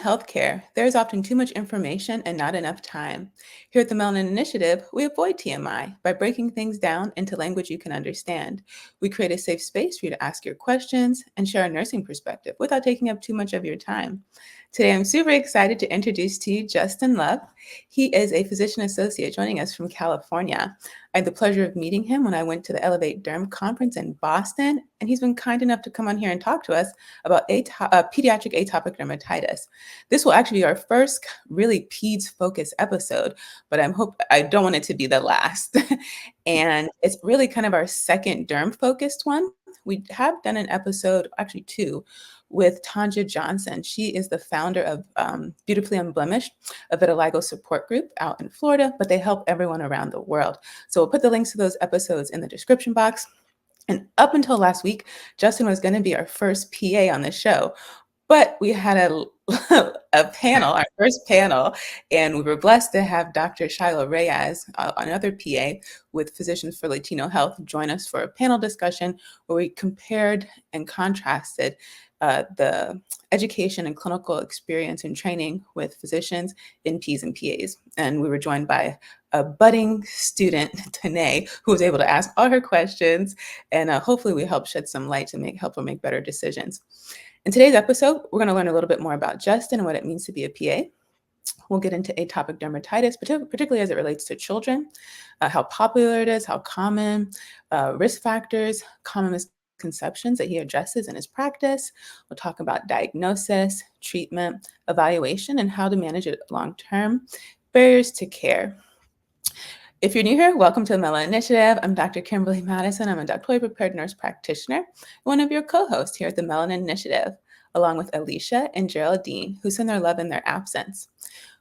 healthcare, there is often too much information and not enough time. Here at the Melanin Initiative, we avoid TMI by breaking things down into language you can understand. We create a safe space for you to ask your questions and share a nursing perspective without taking up too much of your time. Today, I'm super excited to introduce to you Justin Love. He is a physician associate joining us from California. I had the pleasure of meeting him when I went to the Elevate Derm conference in Boston, and he's been kind enough to come on here and talk to us about pediatric atopic dermatitis. This will actually be our first really peds-focused episode, but I don't want it to be the last. And it's really kind of our second derm-focused one. We have done an episode, actually two, with Tanja Johnson. She is the founder of Beautifully Unblemished, a vitiligo support group out in Florida, but they help everyone around the world. So we'll put the links to those episodes in the description box. And up until last week, Justin was going to be our first PA on the show, but we had a panel, our first panel, and we were blessed to have Dr. Shiloh Reyes, another PA with Physicians for Latino Health, join us for a panel discussion where we compared and contrasted the education and clinical experience and training with physicians in Ps and PAs. And we were joined by a budding student, Tanae, who was able to ask all her questions, and hopefully we help shed some light to help her make better decisions. In today's episode, we're going to learn a little bit more about Justin and what it means to be a PA. We'll get into atopic dermatitis, particularly as it relates to children, how popular it is, how common, risk factors, common misconceptions that he addresses in his practice. We'll talk about diagnosis, treatment, evaluation, and how to manage it long-term, barriers to care. If you're new here, welcome to the Melanin Initiative. I'm Dr. Kimberly Madison. I'm a doctorally prepared nurse practitioner, one of your co-hosts here at the Melanin Initiative, along with Alicia and Geraldine, who send their love in their absence.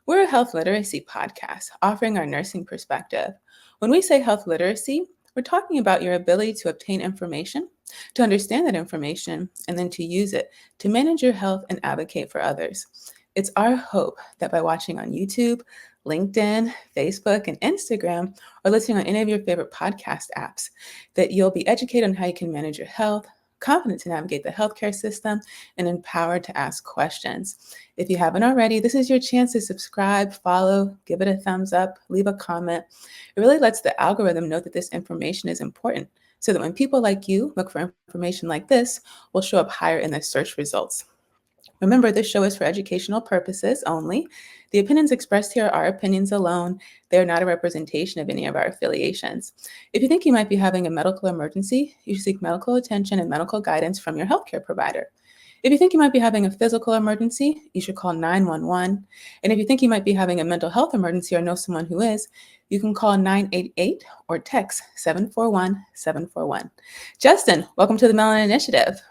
We're a health literacy podcast offering our nursing perspective. When we say health literacy, we're talking about your ability to obtain information, to understand that information, and then to use it to manage your health and advocate for others. It's our hope that by watching on YouTube, LinkedIn, Facebook, and Instagram, or listening on any of your favorite podcast apps, that you'll be educated on how you can manage your health, confident to navigate the healthcare system, and empowered to ask questions. If you haven't already, this is your chance to subscribe, follow, give it a thumbs up, leave a comment. It really lets the algorithm know that this information is important, so that when people like you look for information like this, we'll show up higher in the search results. Remember, this show is for educational purposes only. The opinions expressed here are opinions alone. They are not a representation of any of our affiliations. If you think you might be having a medical emergency, you should seek medical attention and medical guidance from your healthcare provider. If you think you might be having a physical emergency, you should call 911. And if you think you might be having a mental health emergency or know someone who is, you can call 988 or text 741-741. Justin, welcome to the Melanin Initiative.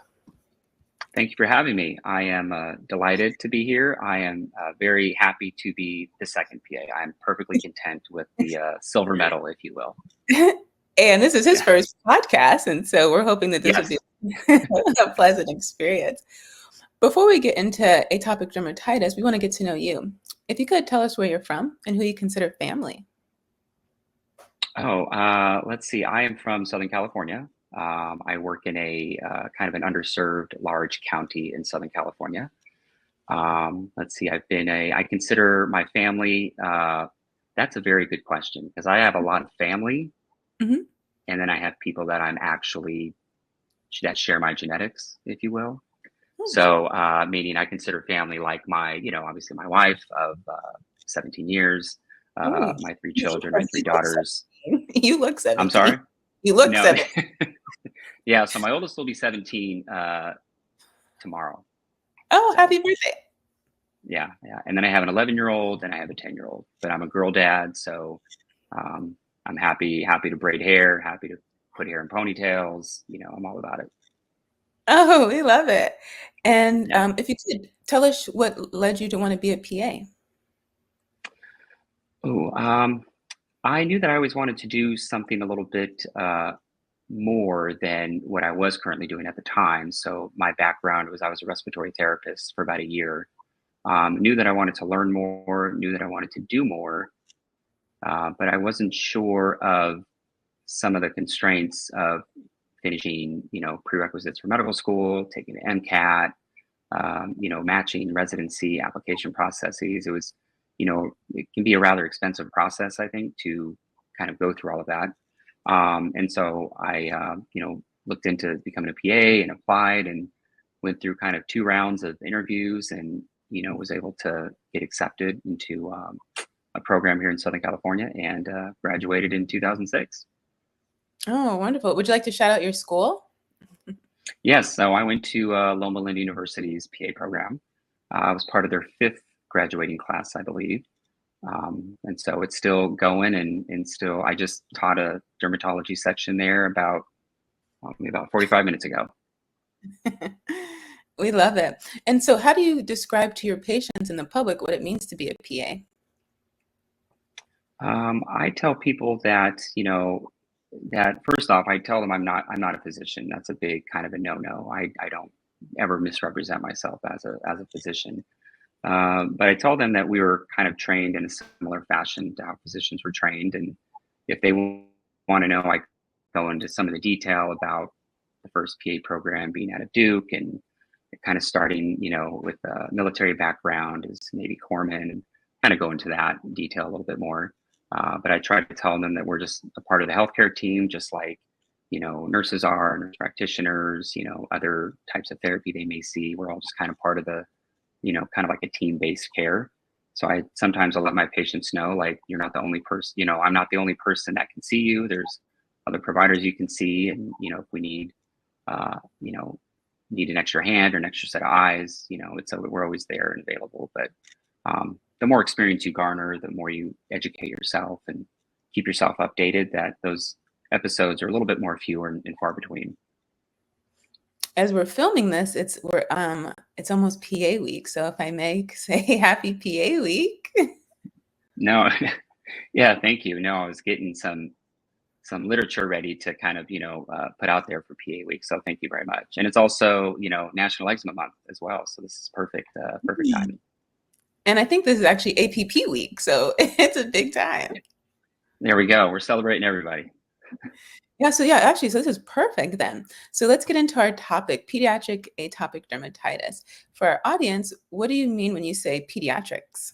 Thank you for having me. I am delighted to be here. I am very happy to be the second PA. I'm perfectly content with the silver medal, if you will. And this is his first podcast, and so we're hoping that this will be a pleasant experience. Before we get into atopic dermatitis, we want to get to know you. If you could tell us where you're from and who you consider family. Let's see. I am from Southern California. I work in a kind of an underserved large county in Southern California. Let's see, I consider my family, that's a very good question because I have a lot of family and then I have people that that share my genetics, if you will. So, meaning I consider family like obviously my wife of 17 years, my three children, my three daughters. You look 17. I'm sorry? You look 17. Yeah, so my oldest will be 17 tomorrow. Oh, happy birthday. Yeah. And then I have an 11-year-old and I have a 10-year-old, but I'm a girl dad. So I'm happy to braid hair, happy to put hair in ponytails. I'm all about it. Oh, we love it. And if you could tell us what led you to want to be a PA. I knew that I always wanted to do something a little bit more than what I was currently doing at the time. So my background was I was a respiratory therapist for about a year. Knew that I wanted to learn more, knew that I wanted to do more, but I wasn't sure of some of the constraints of finishing, prerequisites for medical school, taking the MCAT, matching residency application processes. It was, it can be a rather expensive process, I think, to kind of go through all of that. And so I, looked into becoming a PA and applied and went through kind of 2 rounds of interviews and, was able to get accepted into a program here in Southern California and graduated in 2006. Oh, wonderful. Would you like to shout out your school? Yes, so I went to Loma Linda University's PA program. I was part of their 5th graduating class, I believe. And so it's still going and still, I just taught a dermatology section there about 45 minutes ago. We love it. And so how do you describe to your patients and the public what it means to be a PA? I tell people that, that first off, I tell them I'm not a physician. That's a big kind of a no-no. I don't ever misrepresent myself as a physician. But I tell them that we were kind of trained in a similar fashion to how physicians were trained. And if they want to know, I go into some of the detail about the first PA program being out of Duke and kind of starting, with a military background as Navy corpsman and kind of go into that detail a little bit more. But I try to tell them that we're just a part of the healthcare team, just like, nurses are, nurse practitioners, other types of therapy they may see. We're all just kind of part of the, kind of like a team-based care. So I sometimes I'll let my patients know, like, you're not the only person, I'm not the only person that can see you. There's other providers you can see. And, if we need, need an extra hand or an extra set of eyes, we're always there and available. But the more experience you garner, the more you educate yourself and keep yourself updated, that those episodes are a little bit more fewer and far between. As we're filming this, it's almost PA week. So if I may say happy PA week. No, yeah, thank you. No, I was getting some literature ready to kind of, put out there for PA week. So thank you very much. And it's also, National Eczema Month as well. So this is perfect timing. And I think this is actually APP week. So it's a big time. There we go. We're celebrating everybody. Yeah, so this is perfect then. So let's get into our topic, pediatric atopic dermatitis. For our audience, what do you mean when you say pediatrics?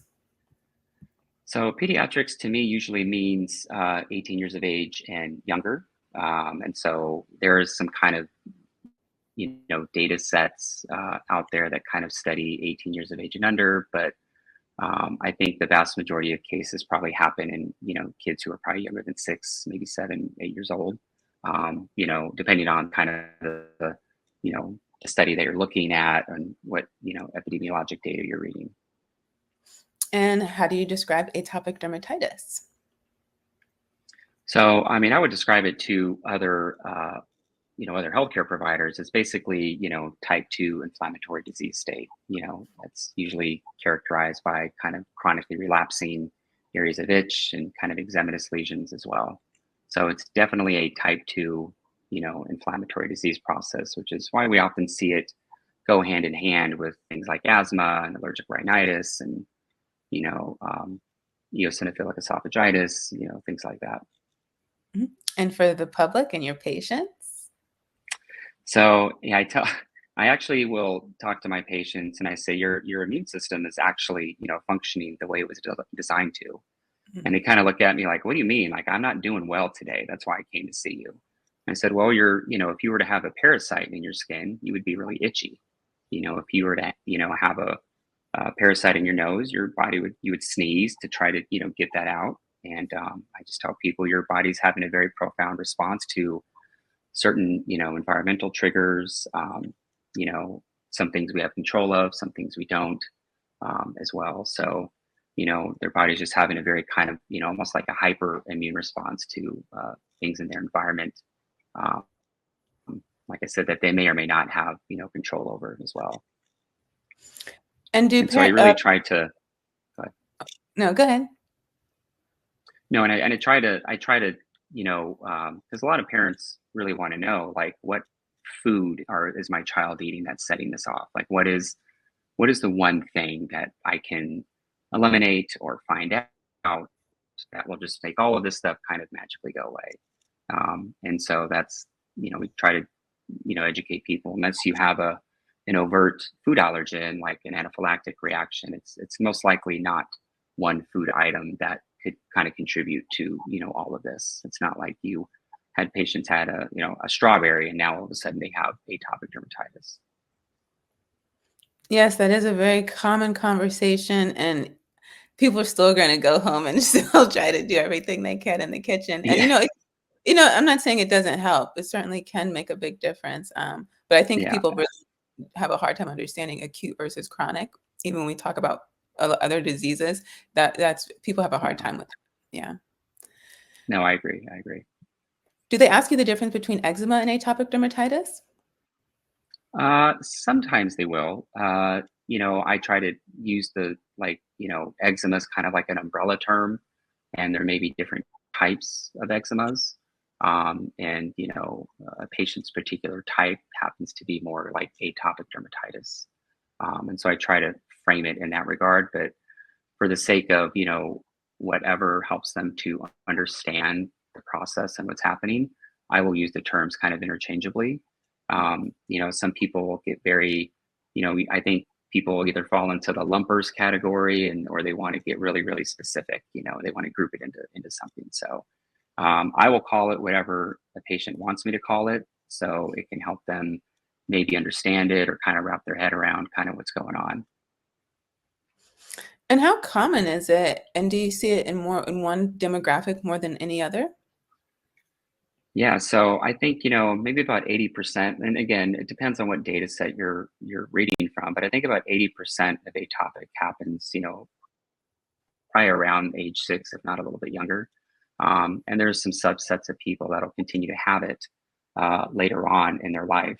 So pediatrics to me usually means 18 years of age and younger. And so there is some kind of, data sets out there that kind of study 18 years of age and under, but I think the vast majority of cases probably happen in, kids who are probably younger than 6, maybe 7, 8 years old. Depending on kind of the study that you're looking at and what, epidemiologic data you're reading. And how do you describe atopic dermatitis? So, I would describe it to other, other healthcare providers as basically, type 2 inflammatory disease state. That's usually characterized by kind of chronically relapsing areas of itch and kind of eczematous lesions as well. So it's definitely a type 2, inflammatory disease process, which is why we often see it go hand in hand with things like asthma and allergic rhinitis and, eosinophilic esophagitis, things like that. And for the public and your patients? So yeah, I actually will talk to my patients and I say, your immune system is actually, functioning the way it was designed to. Mm-hmm. And they kind of look at me like, what do you mean? Like, I'm not doing well today. That's why I came to see you. And I said, well, if you were to have a parasite in your skin, you would be really itchy. If you were to, have a parasite in your nose, you would sneeze to try to, get that out. And I just tell people your body's having a very profound response to certain, environmental triggers, some things we have control of, some things we don't as well. So, their body's just having a very kind of, almost like a hyper immune response to things in their environment. Like I said, that they may or may not have, control over as well. And so I really try to. No, go ahead. No, and I try to, because a lot of parents really want to know, like, what food is my child eating that's setting this off? Like, what is the one thing that I can eliminate or find out that will just make all of this stuff kind of magically go away? And so that's, we try to, educate people unless you have an an overt food allergen, like an anaphylactic reaction, it's most likely not one food item that could kind of contribute to, all of this. It's not like you had patients had a strawberry and now all of a sudden they have atopic dermatitis. Yes, that is a very common conversation, and people are still going to go home and still try to do everything they can in the kitchen. And Yeah. I'm not saying it doesn't help. It certainly can make a big difference. But I think Yeah. people really have a hard time understanding acute versus chronic. Even when we talk about other diseases, that's people have a hard Yeah. time with it. Yeah. No, I agree. Do they ask you the difference between eczema and atopic dermatitis? Sometimes they will. I try to use eczema is kind of like an umbrella term, and there may be different types of eczemas. And a patient's particular type happens to be more like atopic dermatitis. And so I try to frame it in that regard, but for the sake of, whatever helps them to understand the process and what's happening, I will use the terms kind of interchangeably. Some people will get very, I think people will either fall into the lumpers category or they want to get really, really specific, they want to group it into something. So I will call it whatever the patient wants me to call it. So it can help them maybe understand it or kind of wrap their head around kind of what's going on. And how common is it? And do you see it in one demographic more than any other? Yeah, so I think, maybe about 80%, and again, it depends on what data set you're reading from, but I think about 80% of atopic happens, probably around age 6, if not a little bit younger. And there's some subsets of people that'll continue to have it later on in their life.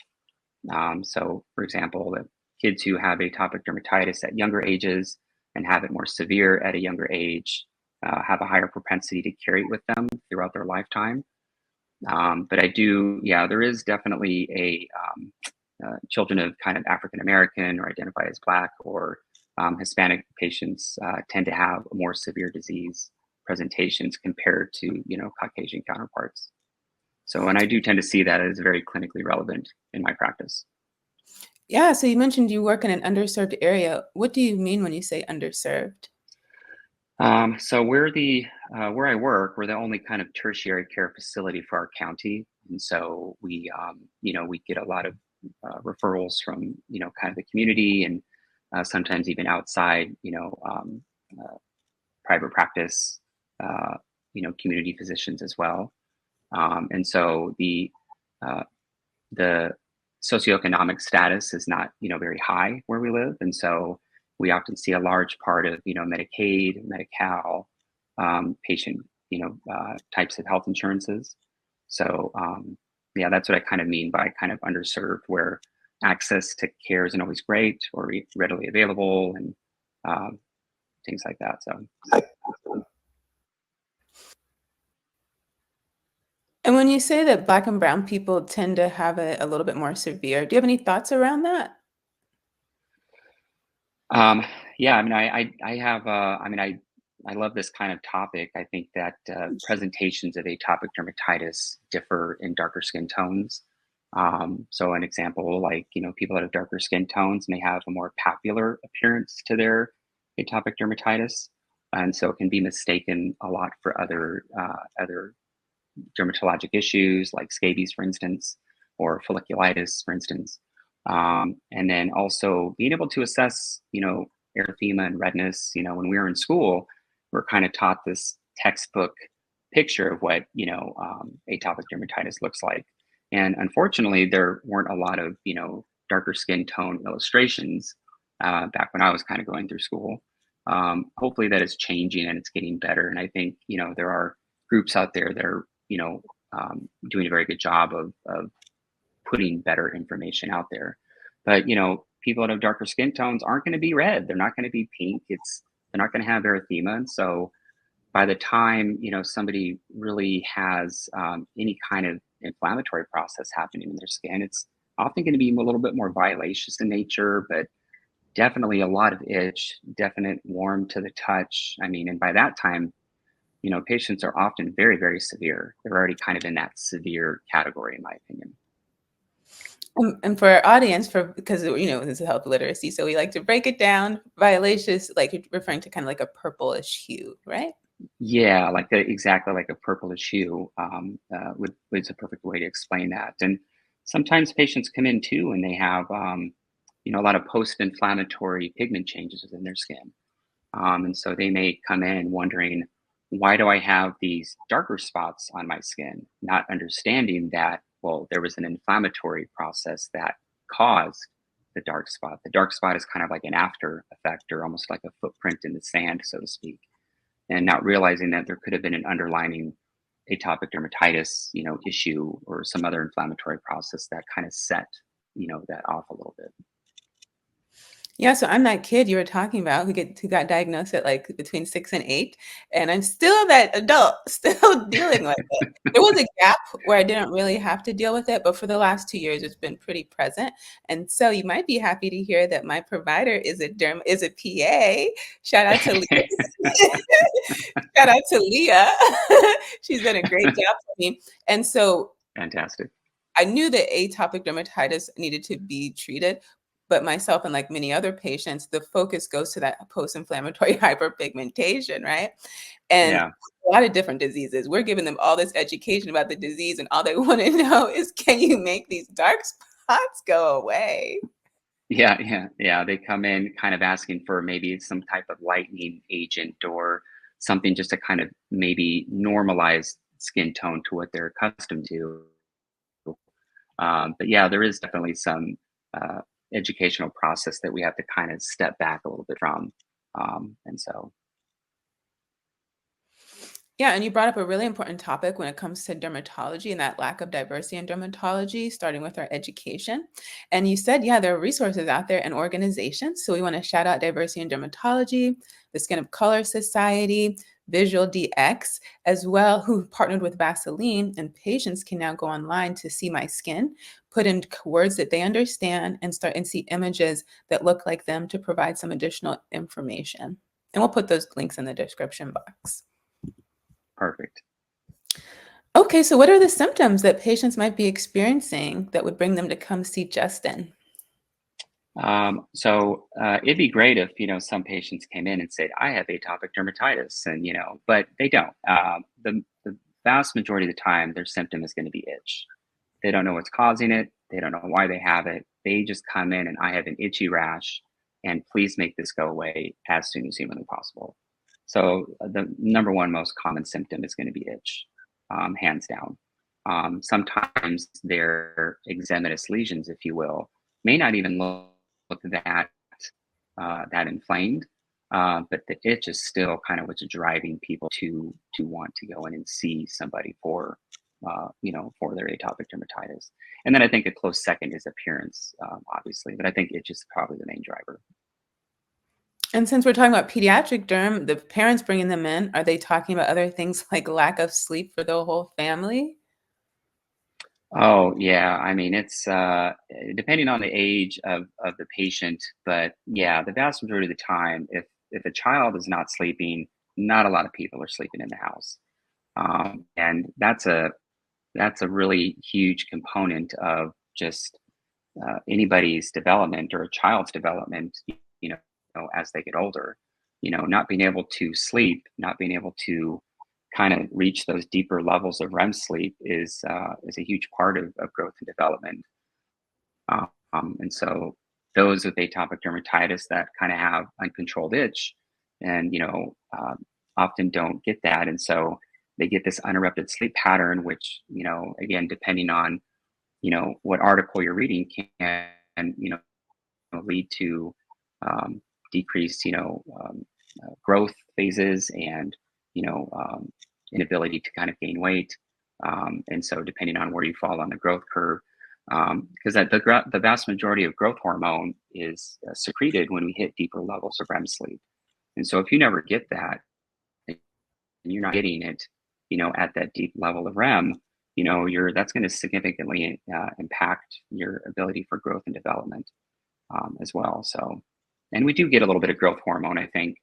So for example, the kids who have atopic dermatitis at younger ages and have it more severe at a younger age have a higher propensity to carry it with them throughout their lifetime. But yeah, there is definitely children of kind of African American or identify as Black or Hispanic patients tend to have more severe disease presentations compared to, Caucasian counterparts. So, and I do tend to see that as very clinically relevant in my practice. Yeah, so you mentioned you work in an underserved area. What do you mean when you say underserved? So where I work, we're the only kind of tertiary care facility for our county, and so we get a lot of referrals from kind of the community and sometimes even outside private practice, community physicians as well, and so uh, the socioeconomic status is not very high where we live, and so we often see a large part of Medicaid, Medi-Cal, patient types of health insurances. So yeah, that's what I kind of mean by kind of underserved, where access to care isn't always great or readily available and um, things like that. So And when you say that Black and brown people tend to have it a little bit more severe, do you have any thoughts around that? Um, yeah, I mean, I have, I love this kind of topic. I think that presentations of atopic dermatitis differ in darker skin tones. So an example, like, people that have darker skin tones may have a more papular appearance to their atopic dermatitis. And so it can be mistaken a lot for other dermatologic issues like scabies, for instance, or folliculitis, for instance. And then also being able to assess, erythema and redness. When we were in school, we're kind of taught this textbook picture of what, atopic dermatitis looks like. And unfortunately, there weren't a lot of, darker skin tone illustrations back when I was kind of going through school. Hopefully that is changing and it's getting better. And I think, there are groups out there that are, doing a very good job of putting better information out there. But people that have darker skin tones aren't going to be red. They're not going to be pink. They're not going to have erythema. And so by the time somebody really has any kind of inflammatory process happening in their skin, it's often going to be a little bit more violaceous in nature, but definitely a lot of itch, definite warm to the touch. I mean, and by that time, patients are often very, very severe. They're already kind of in that severe category, in my opinion. And for our audience, because this is health literacy, so we like to break it down. Violaceous, like you're referring to kind of like a purplish hue, right? Yeah, exactly like a purplish hue is a perfect way to explain that. And sometimes patients come in too, and they have a lot of post-inflammatory pigment changes within their skin. And so they may come in wondering, why do I have these darker spots on my skin? Not understanding that, well, there was an inflammatory process that caused the dark spot. The dark spot is kind of like an after effect or almost like a footprint in the sand, so to speak. And not realizing that there could have been an underlying atopic dermatitis, issue or some other inflammatory process that kind of set, that off a little bit. Yeah, so I'm that kid you were talking about who got diagnosed at like between 6 and 8, and I'm still that adult, still dealing with it. There was a gap where I didn't really have to deal with it, but for the last 2 years, it's been pretty present. And so you might be happy to hear that my provider is a PA. Shout out to Leah. Shout out to Leah. She's done a great job for me. And so Fantastic. I knew that atopic dermatitis needed to be treated, but myself and like many other patients, the focus goes to that post-inflammatory hyperpigmentation, right? And Yeah. a lot of different diseases. We're giving them all this education about the disease, and all they want to know is, can you make these dark spots go away? Yeah. They come in kind of asking for maybe some type of lightening agent or something just to kind of maybe normalize skin tone to what they're accustomed to. But yeah, there is definitely some uh, educational process that we have to kind of step back a little bit from. And so, Yeah, and you brought up a really important topic when it comes to dermatology and that lack of diversity in dermatology, starting with our education. And you said, yeah, there are resources out there and organizations. So we want to shout out Diversity in Dermatology, the Skin of Color Society, Visual DX, as well, who partnered with Vaseline. And patients can now go online to see my skin, put in words that they understand, and start and see images that look like them to provide some additional information. And we'll put those links in the description box. perfect. Okay, so what are the symptoms that patients might be experiencing that would bring them to come see Justin? It'd be great if, some patients came in and said, I have atopic dermatitis, and, but they don't. The vast majority of the time, their symptom is going to be itch. They don't know what's causing it. They don't know why they have it. They just come in and I have an itchy rash, and please make this go away as soon as humanly possible. So the number one most common symptom is going to be itch, hands down. Sometimes their eczematous lesions, if you will, may not even look that inflamed, but the itch is still kind of what's driving people to want to go in and see somebody for their atopic dermatitis. And then I think a close second is appearance, obviously, but I think itch is probably the main driver. And since we're talking about pediatric derm, the parents bringing them in, are they talking about other things like lack of sleep for the whole family? Oh yeah, I mean it's depending on the age of the patient, but yeah, the vast majority of the time, if a child is not sleeping, not a lot of people are sleeping in the house, and that's a really huge component of just anybody's development or a child's development, you as they get older, not being able to sleep, not being able to kind of reach those deeper levels of REM sleep is a huge part of growth and development. And so those with atopic dermatitis that kind of have uncontrolled itch and, often don't get that. And so they get this uninterrupted sleep pattern, which, again, depending on, what article you're reading can, lead to um, decreased, growth phases and, you know, um, inability to kind of gain weight. And so depending on where you fall on the growth curve, because the vast majority of growth hormone is secreted when we hit deeper levels of REM sleep. And so if you never get that and you're not getting it, at that deep level of REM, that's going to significantly impact your ability for growth and development as well. So, and we do get a little bit of growth hormone, I think,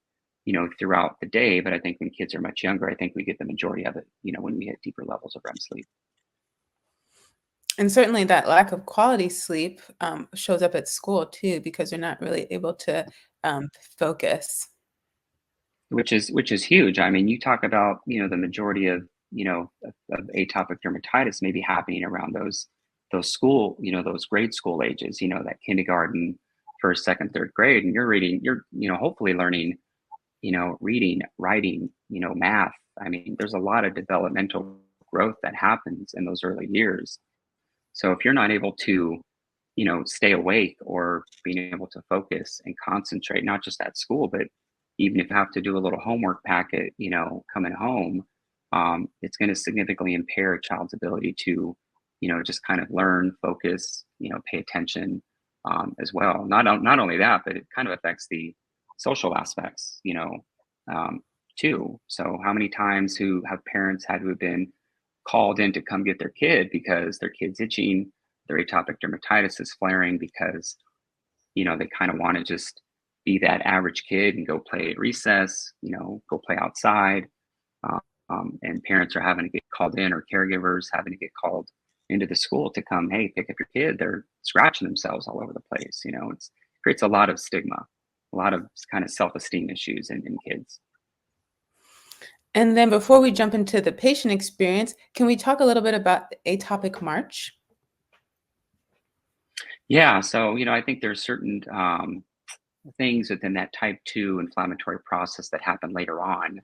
throughout the day. But I think when kids are much younger, I think we get the majority of it, when we hit deeper levels of REM sleep. And certainly that lack of quality sleep shows up at school too, because they're not really able to um, focus. Which is huge. I mean, you talk about, the majority of, of atopic dermatitis maybe happening around those school, those grade school ages, that kindergarten, first, second, third grade, and you're, hopefully learning, reading, writing, math. I mean, there's a lot of developmental growth that happens in those early years. So if you're not able to, stay awake or being able to focus and concentrate, not just at school, but even if you have to do a little homework packet, coming home, it's going to significantly impair a child's ability to, just kind of learn, focus, pay attention, as well. Not only that, but it kind of affects the social aspects, um, too. So how many times who have parents had to have been called in to come get their kid because their kid's itching, their atopic dermatitis is flaring because, they kind of want to just be that average kid and go play at recess, go play outside. And parents are having to get called in, or caregivers having to get called into the school to come, hey, pick up your kid. They're scratching themselves all over the place. It creates a lot of stigma, a lot of kind of self-esteem issues in kids. And then before we jump into the patient experience, can we talk a little bit about the atopic march? Yeah. So, I think there's certain things within that type 2 inflammatory process that happen later on,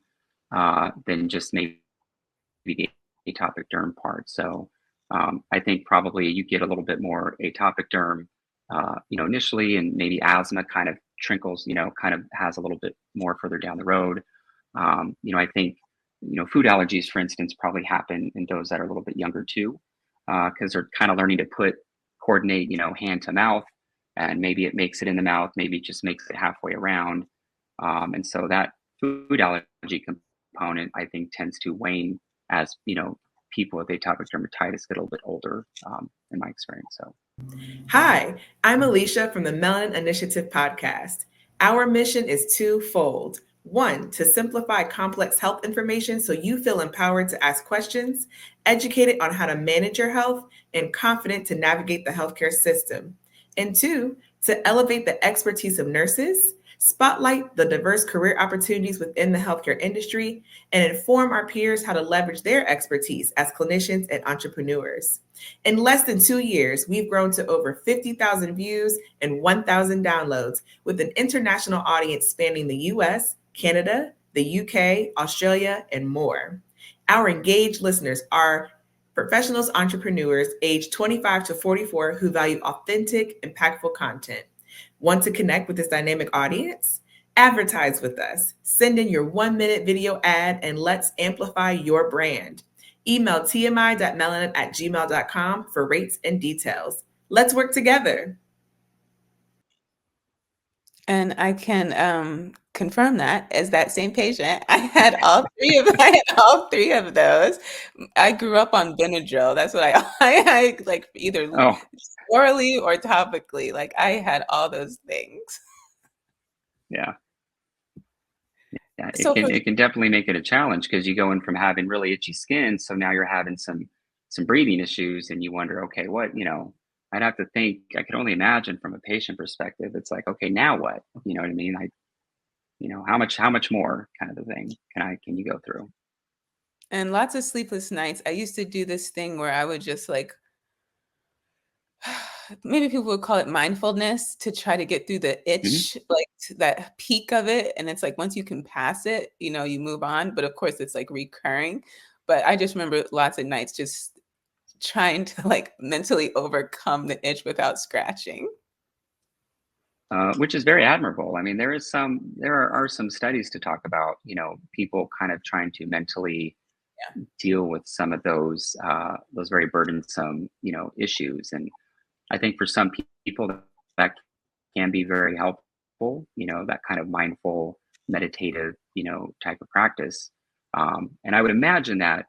than just maybe the atopic derm part. So I think probably you get a little bit more atopic derm, initially, and maybe asthma kind of trickles, kind of has a little bit more further down the road. I think, food allergies, for instance, probably happen in those that are a little bit younger too, because they're kind of learning to coordinate, hand to mouth, and maybe it makes it in the mouth, maybe it just makes it halfway around. And so that food allergy component, I think, tends to wane as, people with atopic dermatitis get a little bit older, in my experience. So, Hi, I'm Alicia from the Melanin Initiative Podcast. Our mission is twofold. One, to simplify complex health information so you feel empowered to ask questions, educated on how to manage your health, and confident to navigate the healthcare system. And two, to elevate the expertise of nurses, spotlight the diverse career opportunities within the healthcare industry, and inform our peers how to leverage their expertise as clinicians and entrepreneurs. In less than 2 years, we've grown to over 50,000 views and 1,000 downloads, with an international audience spanning the US, Canada, the UK, Australia, and more. Our engaged listeners are professionals, entrepreneurs aged 25 to 44 who value authentic, impactful content. Want to connect with this dynamic audience? Advertise with us. Send in your 1-minute video ad and let's amplify your brand. Email tmi.melanin@gmail.com for rates and details. Let's work together. And I can confirm that as that same patient, I had all three of I had all three of those. I grew up on Benadryl. That's what I I like, either oh, orally or topically. Like I had all those things. yeah. Yeah, it So can for it can definitely make it a challenge because you go in from having really itchy skin, so now you're having some breathing issues, and you wonder, okay, what, I'd have to think. I could only imagine from a patient perspective. It's like, okay, now what? You know what I mean? How much more kind of a thing can you go through? and lots of sleepless nights. I used to do this thing where I would just like maybe people would call it mindfulness to try to get through the Hmm. itch, like to that peak of it. And it's like once you can pass it, you move on. But of course, it's like recurring. But I just remember lots of nights just trying to like mentally overcome the itch without scratching. Which is very admirable. I mean, there are some studies to talk about, people kind of trying to mentally Yeah. deal with some of those very burdensome, issues. And I think for some people that can be very helpful, that kind of mindful, meditative, type of practice. And I would imagine that,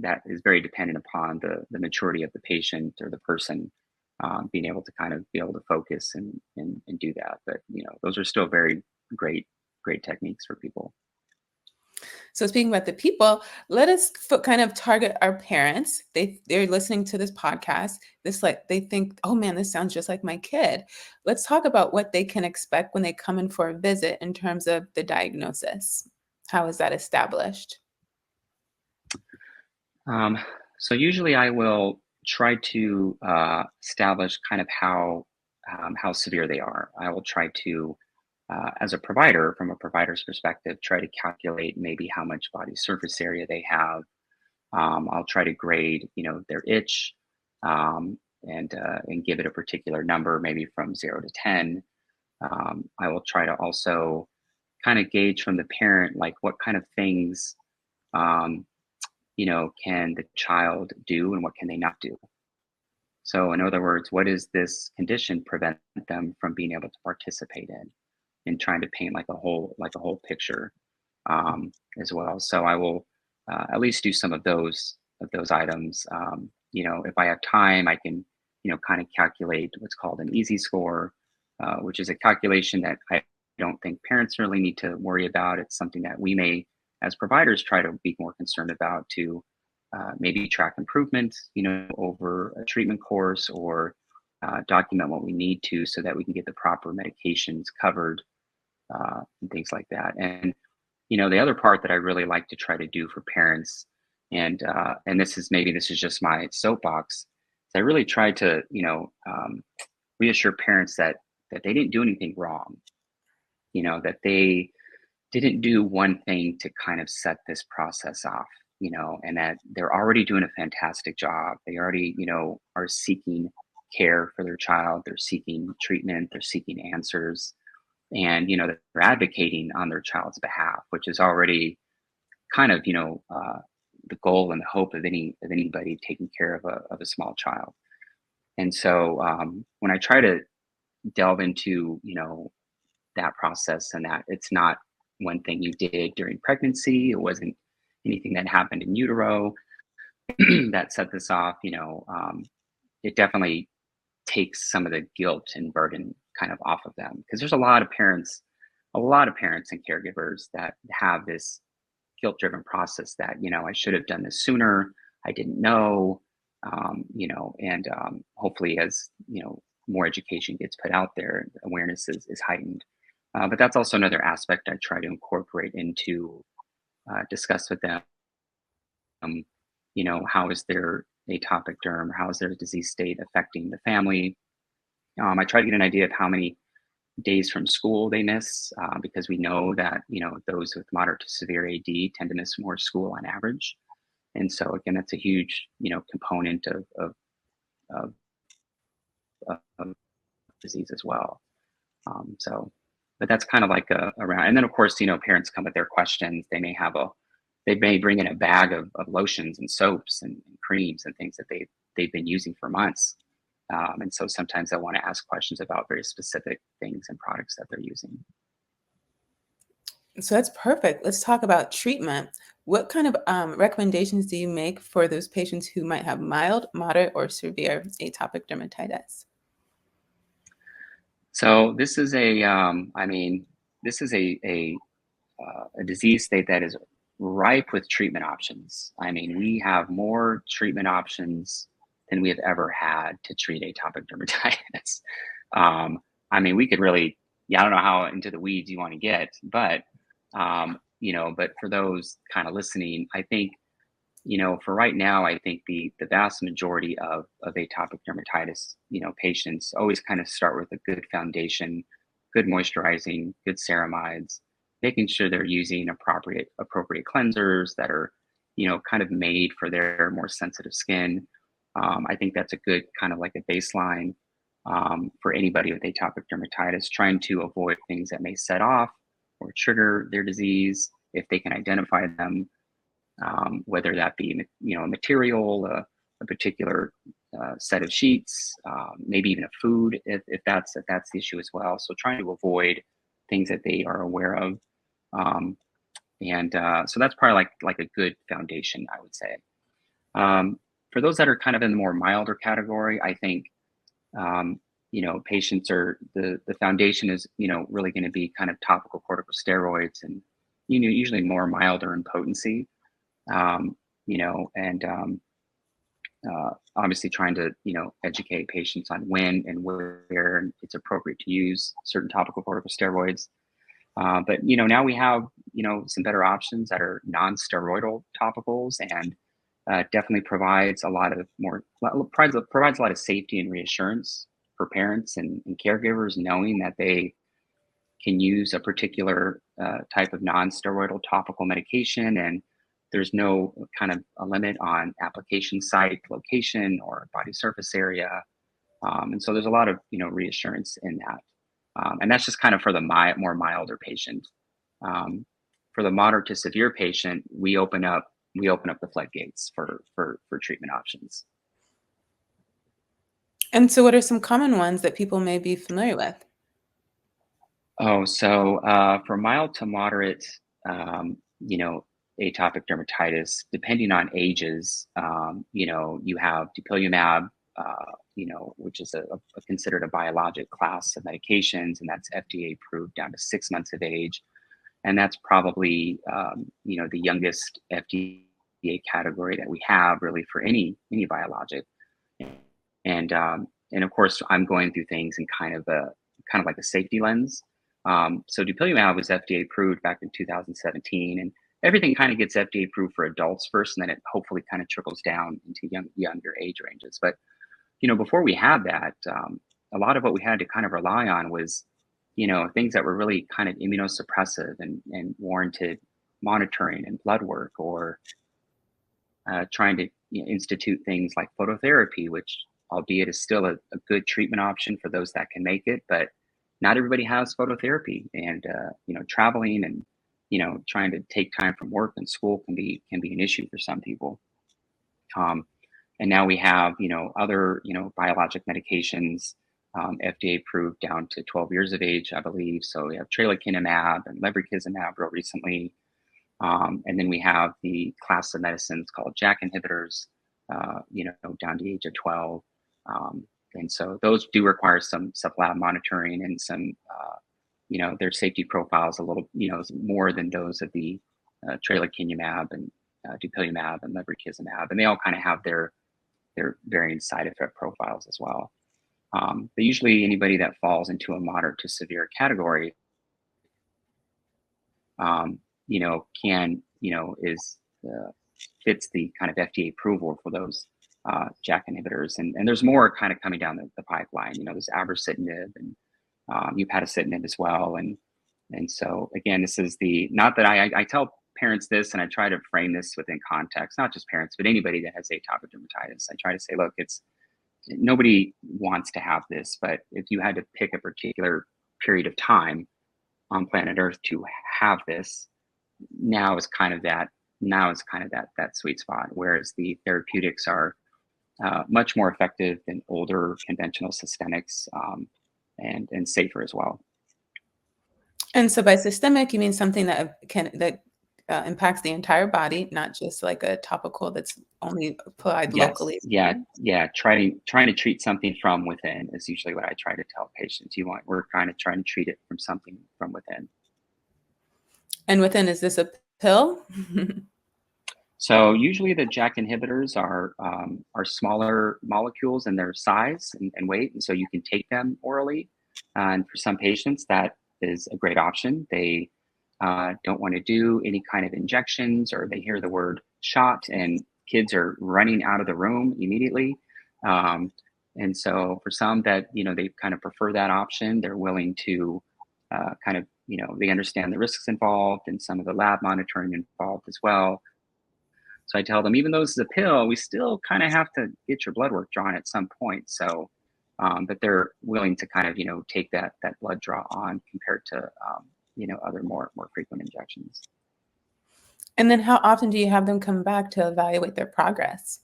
that is very dependent upon the maturity of the patient or the person, being able to kind of be able to focus and do that. But, those are still very great, great techniques for people. So speaking about the people, let us kind of target our parents. They're listening to this podcast. They think, oh man, this sounds just like my kid. Let's talk about what they can expect when they come in for a visit in terms of the diagnosis. How is that established? So usually I will try to establish kind of how severe they are. I will try to, as a provider, from a provider's perspective, try to calculate maybe how much body surface area they have. I'll try to grade, their itch, and give it a particular number, maybe from 0 to 10. I will try to also kind of gauge from the parent, like what kind of things, um, can the child do and what can they not do. So, in other words, what does this condition prevent them from being able to participate in trying to paint like a whole picture, as well. So I will at least do some of those items. If I have time, I can kind of calculate what's called an easy score, which is a calculation that I don't think parents really need to worry about. It's something that we may, as providers, try to be more concerned about to maybe track improvement, over a treatment course, or document what we need to so that we can get the proper medications covered, and things like that. And the other part that I really like to try to do for parents, and this is just my soapbox, is I really try to reassure parents that they didn't do anything wrong, that they didn't do one thing to kind of set this process off, and that they're already doing a fantastic job. They already, are seeking care for their child. They're seeking treatment. They're seeking answers, and they're advocating on their child's behalf, which is already kind of the goal and the hope of anybody taking care of a small child. And so when I try to delve into that process, and that it's not one thing you did during pregnancy, it wasn't anything that happened in utero that set this off, it definitely takes some of the guilt and burden kind of off of them, because there's a lot of parents and caregivers that have this guilt-driven process that I should have done this sooner, I didn't know, and hopefully, as more education gets put out there, awareness is heightened. But that's also another aspect I try to incorporate into, discuss with them, how is their atopic derm, how is their disease state affecting the family. I try to get an idea of how many days from school they miss, because we know that those with moderate to severe AD tend to miss more school on average, and so again, that's a huge component of, of disease as well. But that's kind of like around, and then of course parents come with their questions. They may bring in a bag of lotions and soaps and creams and things that they've been using for months. And so sometimes I want to ask questions about very specific things and products that they're using. So that's perfect. Let's talk about treatment. What kind of recommendations do you make for those patients who might have mild, moderate, or severe atopic dermatitis? So this is a disease state that is ripe with treatment options. I mean, we have more treatment options than we have ever had to treat atopic dermatitis. We could really, I don't know how into the weeds you want to get, but but for those kind of listening, I think, for right now, I think the vast majority of atopic dermatitis, patients always kind of start with a good foundation, good moisturizing, good ceramides, making sure they're using appropriate cleansers that are, kind of made for their more sensitive skin. I think that's a good kind of like a baseline, for anybody with atopic dermatitis, trying to avoid things that may set off or trigger their disease if they can identify them, whether that be a material, a particular set of sheets, maybe even a food if that's the issue as well. So trying to avoid things that they are aware of, so that's probably like a good foundation, I would say. For those that are kind of in the more milder category, I think, patients are the foundation is really going to be kind of topical corticosteroids and usually more milder in potency, and obviously trying to, educate patients on when and where it's appropriate to use certain topical corticosteroids. But now we have some better options that are non-steroidal topicals, and definitely provides a lot of safety and reassurance for parents and caregivers, knowing that they can use a particular type of non-steroidal topical medication, and there's no kind of a limit on application site location or body surface area. And so there's a lot of reassurance in that. And that's just kind of for the more milder patient. For the moderate to severe patient, we open up the floodgates for treatment options. And so what are some common ones that people may be familiar with? Oh, so for mild to moderate, atopic dermatitis, depending on ages, you have dupilumab, which is considered a biologic class of medications, and that's FDA approved down to 6 months of age. And that's probably, the youngest FDA category that we have really for any biologic. And of course, I'm going through things in kind of like a safety lens. So dupilumab was FDA approved back in 2017, and everything kind of gets FDA approved for adults first, and then it hopefully kind of trickles down into younger age ranges. But before we had that, a lot of what we had to kind of rely on was things that were really kind of immunosuppressive and warranted monitoring and blood work, or trying to institute things like phototherapy, which albeit is still a good treatment option for those that can make it, but not everybody has phototherapy, and traveling and trying to take time from work and school can be an issue for some people. And now we have other biologic medications, FDA approved down to 12 years of age, I believe. So we have tralokinumab and lebrikizumab real recently, and then we have the class of medicines called JAK inhibitors, down to the age of 12. And so those do require some sub-lab monitoring and some, their safety profiles a little, more than those of the tralokinumab and dupilumab and lebrikizumab, and they all kind of have their varying side effect profiles as well. But usually anybody that falls into a moderate to severe category, fits the kind of FDA approval for those JAK inhibitors, and there's more kind of coming down the pipeline. There's abrocitinib and upadacitinib as well, and so again, this is not that I tell parents this, and I try to frame this within context, not just parents, but anybody that has atopic dermatitis. I try to say, look, nobody wants to have this, but if you had to pick a particular period of time on planet Earth to have this, now is kind of that sweet spot, whereas the therapeutics are much more effective than older conventional systemics, and safer as well. And so by systemic, you mean something that impacts the entire body, not just like a topical that's only applied locally. Yeah. Trying to treat something from within is usually what I try to tell patients. We're kind of trying to treat it from something from within. And within, is this a pill? So usually the JAK inhibitors are smaller molecules in their size and weight, and so you can take them orally. And for some patients, that is a great option. They don't want to do any kind of injections, or they hear the word shot and kids are running out of the room immediately. And so for some that, they kind of prefer that option, they're willing to they understand the risks involved and some of the lab monitoring involved as well. So I tell them, even though this is a pill, we still kind of have to get your blood work drawn at some point. So, but they're willing to kind of, take that blood draw on compared to, other more frequent injections. And then how often do you have them come back to evaluate their progress?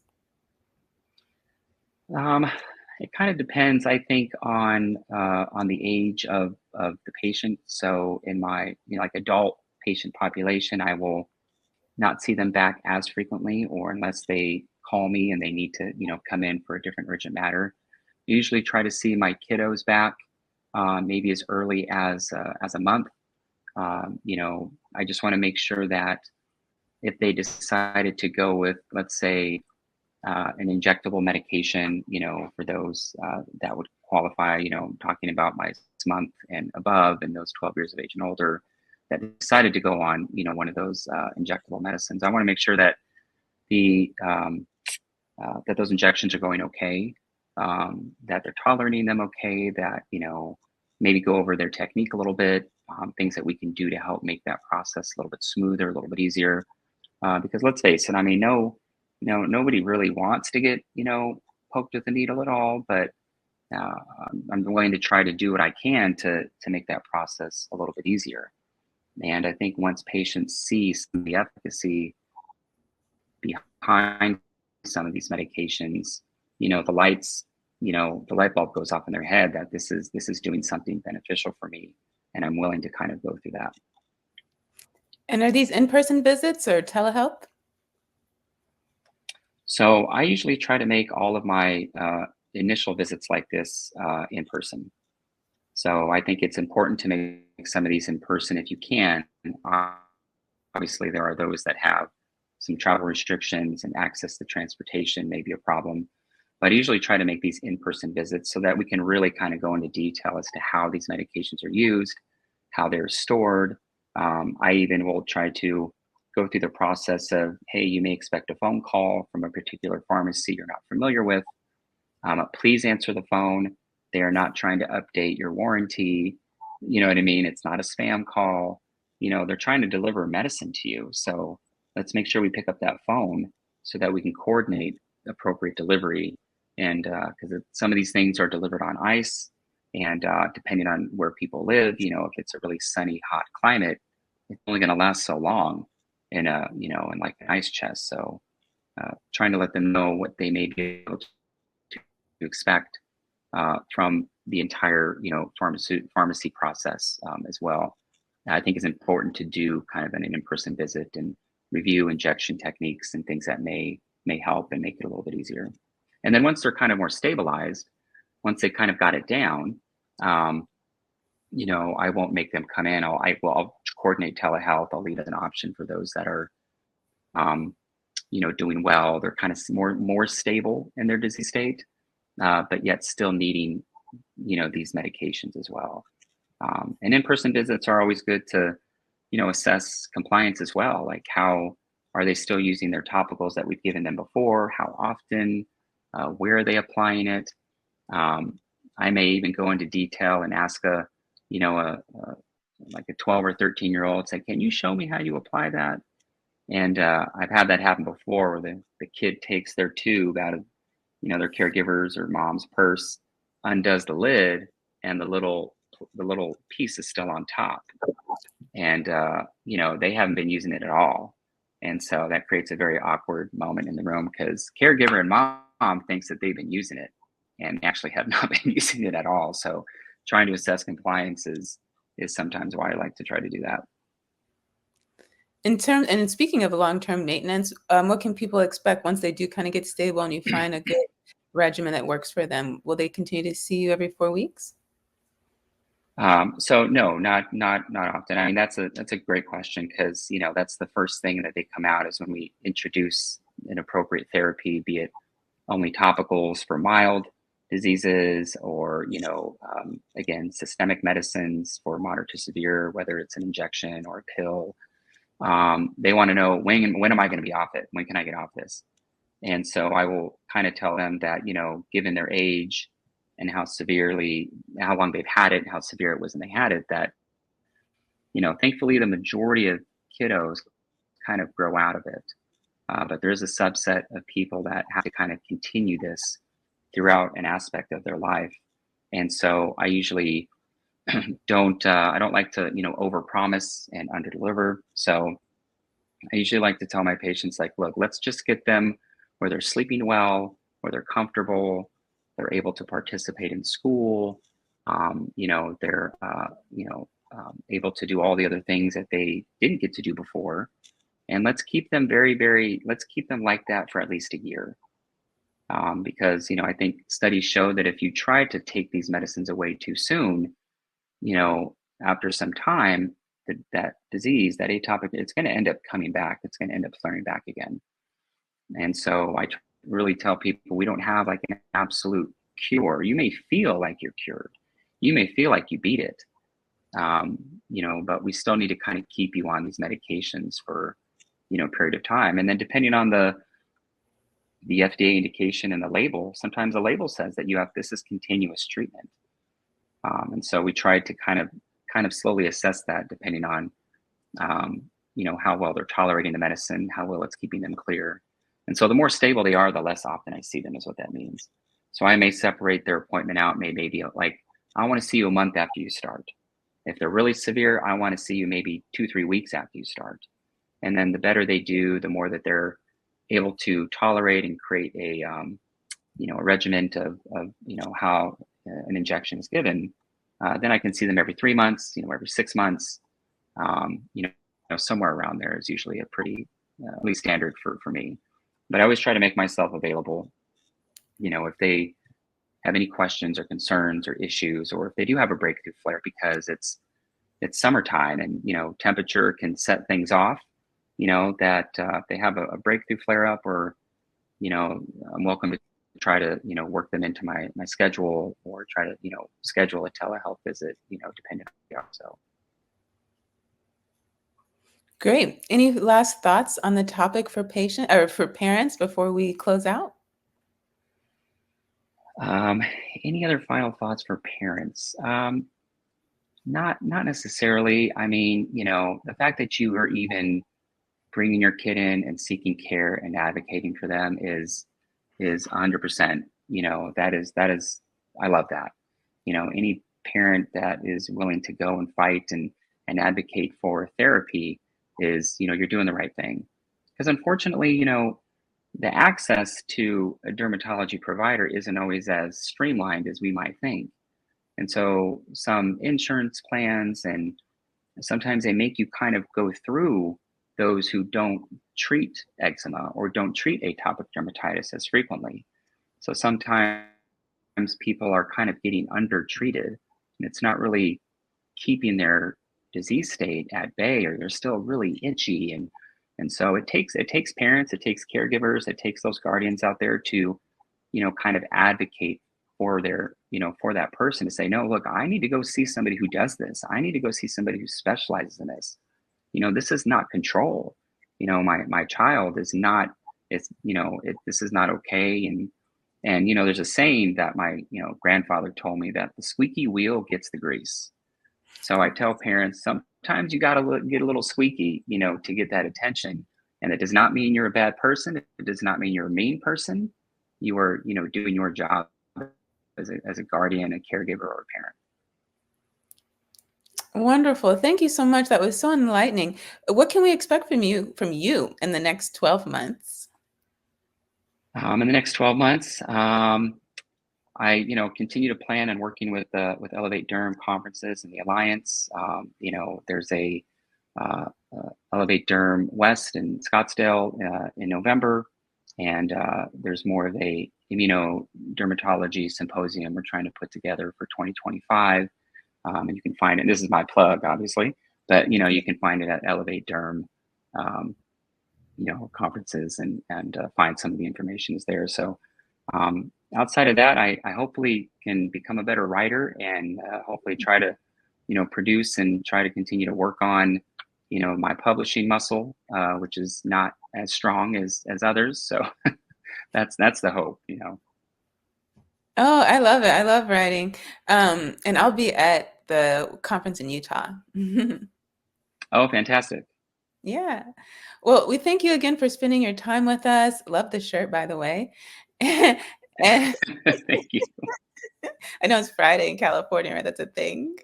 It kind of depends, I think, on the age of the patient. So in my, like adult patient population, I will not see them back as frequently, or unless they call me and they need to, come in for a different urgent matter. I usually try to see my kiddos back maybe as early as a month. I just want to make sure that if they decided to go with, let's say, an injectable medication, for those that would qualify, talking about my month and above and those 12 years of age and older that decided to go on, one of those injectable medicines. I want to make sure that that those injections are going okay, that they're tolerating them okay, that, maybe go over their technique a little bit, things that we can do to help make that process a little bit smoother, a little bit easier. Because let's face it, I mean, nobody really wants to get, poked with a needle at all, but I'm willing to try to do what I can to make that process a little bit easier. And I think once patients see some of the efficacy behind some of these medications, the light bulb goes off in their head that this is doing something beneficial for me, and I'm willing to kind of go through that. And are these in-person visits or telehealth? So I usually try to make all of my initial visits like this in person. So I think it's important to make some of these in person if you can. Obviously, there are those that have some travel restrictions and access to transportation may be a problem. But I usually try to make these in-person visits so that we can really kind of go into detail as to how these medications are used, how they're stored. I even will try to go through the process of, hey, you may expect a phone call from a particular pharmacy you're not familiar with. Please answer the phone. They are not trying to update your warranty. You know what I mean? It's not a spam call. They're trying to deliver medicine to you. So let's make sure we pick up that phone so that we can coordinate appropriate delivery. And because some of these things are delivered on ice, and depending on where people live, if it's a really sunny, hot climate, it's only going to last so long in in like an ice chest. So trying to let them know what they may be able to expect from the entire, pharmacy process as well. I think is important to do kind of an in-person visit and review injection techniques and things that may help and make it a little bit easier. And then once they're kind of more stabilized, once they kind of got it down, I won't make them come in. I'll coordinate telehealth. I'll leave it as an option for those that are, doing well. They're kind of more stable in their disease state, but yet still needing, these medications as well. And in-person visits are always good to, assess compliance as well. Like, how are they still using their topicals that we've given them before? How often? Where are they applying it? I may even go into detail and ask like a 12 or 13-year-old, say, can you show me how you apply that? And I've had that happen before, where the kid takes their tube out of, their caregiver's or mom's purse, undoes the lid, and the little piece is still on top. And, they haven't been using it at all. And so that creates a very awkward moment in the room, because caregiver and mom thinks that they've been using it and actually have not been using it at all. So trying to assess compliance is sometimes why I like to try to do that. And speaking of long-term maintenance, what can people expect once they do kind of get stable and you find a good regimen that works for them? Will they continue to see you every 4 weeks? So no, not often. I mean, that's a great question, because, that's the first thing that they come out is when we introduce an appropriate therapy, be it only topicals for mild diseases, or, again, systemic medicines for moderate to severe, whether it's an injection or a pill. They want to know, when am I going to be off it? When can I get off this? And so I will kind of tell them that, given their age and how long they've had it and how severe it was when they had it, that, thankfully the majority of kiddos kind of grow out of it. But there's a subset of people that have to kind of continue this throughout an aspect of their life. And so I usually I don't like to, overpromise and underdeliver. So I usually like to tell my patients, like, look, let's just get them where they're sleeping well, where they're comfortable, they're able to participate in school, they're able to do all the other things that they didn't get to do before. And let's keep them let's keep them like that for at least a year. Because, I think studies show that if you try to take these medicines away too soon, after some time, that disease, that atopic, it's going to end up coming back. It's going to end up flaring back again. And so I really tell people we don't have like an absolute cure. You may feel like you're cured. You may feel like you beat it. But we still need to kind of keep you on these medications for, a period of time. And then depending on the FDA indication and the label, sometimes the label says that this is continuous treatment. And so we tried to kind of slowly assess that depending on, how well they're tolerating the medicine, how well it's keeping them clear. And so the more stable they are, the less often I see them is what that means. So I may separate their appointment out, maybe like, I want to see you a month after you start. If they're really severe, I want to see you maybe 2-3 weeks after you start. And then the better they do, the more that they're able to tolerate and create a regimen of how an injection is given. Then I can see them every 3 months, every 6 months. Somewhere around there is usually a pretty at least standard for me. But I always try to make myself available. If they have any questions or concerns or issues, or if they do have a breakthrough flare, because it's summertime and temperature can set things off. That if they have a breakthrough flare up, or I'm welcome to try to work them into my schedule, or try to schedule a telehealth visit, depending on the hour. So. Great. Any last thoughts on the topic for parents before we close out? Any other final thoughts for parents? Not necessarily. I mean, the fact that you are even bringing your kid in and seeking care and advocating for them is 100%. That is, I love that. Any parent that is willing to go and fight and advocate for therapy is, you're doing the right thing. Because unfortunately, the access to a dermatology provider isn't always as streamlined as we might think. And so some insurance plans, and sometimes they make you kind of go through those who don't treat eczema or don't treat atopic dermatitis as frequently. So sometimes people are kind of getting undertreated, and it's not really keeping their disease state at bay, or they're still really itchy. And so it takes parents, it takes caregivers, it takes those guardians out there to, kind of advocate for for that person to say, no, look, I need to go see somebody who does this. I need to go see somebody who specializes in this. This is not control. My child is not, this is not okay. And there's a saying that my, grandfather told me, that the squeaky wheel gets the grease. So I tell parents, sometimes you got to get a little squeaky, to get that attention. And it does not mean you're a bad person. It does not mean you're a mean person. You are, doing your job as a guardian, a caregiver, or a parent. Wonderful. Thank you so much. That was so enlightening. What can we expect from you in the next 12 months? In the next 12 months, I, continue to plan on working with Elevate Derm conferences and the Alliance. There's a Elevate Derm West in Scottsdale in November, and there's more of a immunodermatology symposium we're trying to put together for 2025. And you can find it. This is my plug, obviously, but you can find it at Elevate Derm, conferences, and find some of the information is there. So. Outside of that, I hopefully can become a better writer, and hopefully try to, produce and try to continue to work on, my publishing muscle, which is not as strong as others. So that's the hope, Oh, I love it. I love writing. And I'll be at the conference in Utah. Oh, fantastic. Yeah. Well, we thank you again for spending your time with us. Love the shirt, by the way. And Thank you. I know it's Friday in California, right? That's a thing.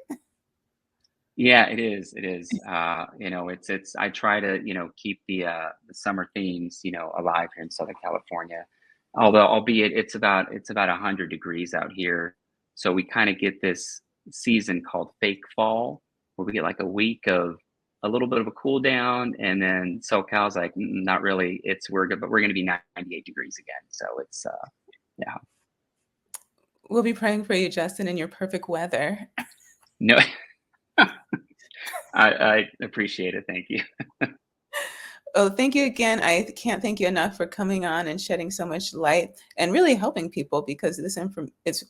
Yeah, it is. It is. It's. I try to keep the summer themes alive here in Southern California. Although, albeit it's about 100 degrees out here, so we kind of get this season called fake fall, where we get like a week of a little bit of a cool down, and then SoCal's like, not really. We're good, but we're going to be 98 degrees again. So it's yeah. We'll be praying for you, Justin, in your perfect weather. No. I appreciate it. Thank you. Oh, thank you again. I can't thank you enough for coming on and shedding so much light and really helping people, because this it's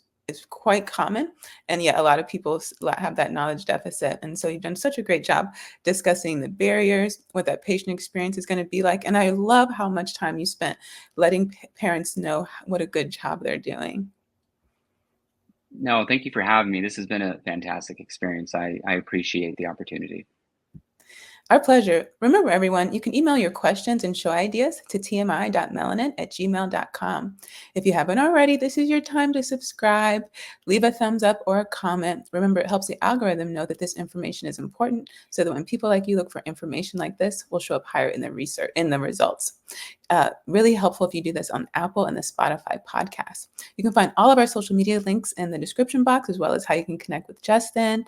quite common, and yet a lot of people have that knowledge deficit. And so you've done such a great job discussing the barriers, what that patient experience is going to be like. And I love how much time you spent letting parents know what a good job they're doing. No, thank you for having me. This has been a fantastic experience. I appreciate the opportunity. Our pleasure. Remember, everyone, you can email your questions and show ideas to tmi.melanin@gmail.com. If you haven't already, this is your time to subscribe, leave a thumbs up or a comment. Remember, it helps the algorithm know that this information is important, so that when people like you look for information like this, will show up higher in the results. Really helpful if you do this on Apple and the Spotify podcast. You can find all of our social media links in the description box, as well as how you can connect with Justin.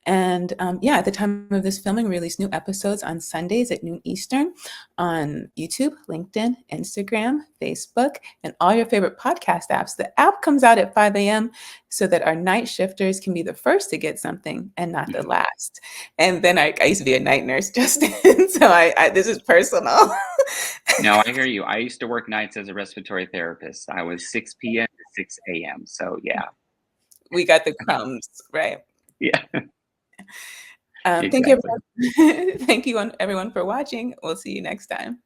And at the time of this filming, we release new episodes on Sundays at noon Eastern on YouTube, LinkedIn, Instagram, Facebook, and all your favorite podcast apps. The app comes out at 5 a.m. so that our night shifters can be the first to get something and not the last. And then I used to be a night nurse, Justin, so I this is personal. No, I hear you. I used to work nights as a respiratory therapist. I was 6 p.m. to 6 a.m. So yeah. We got the crumbs, right? Yeah. Thank you, everyone. Thank you, everyone, for watching. We'll see you next time.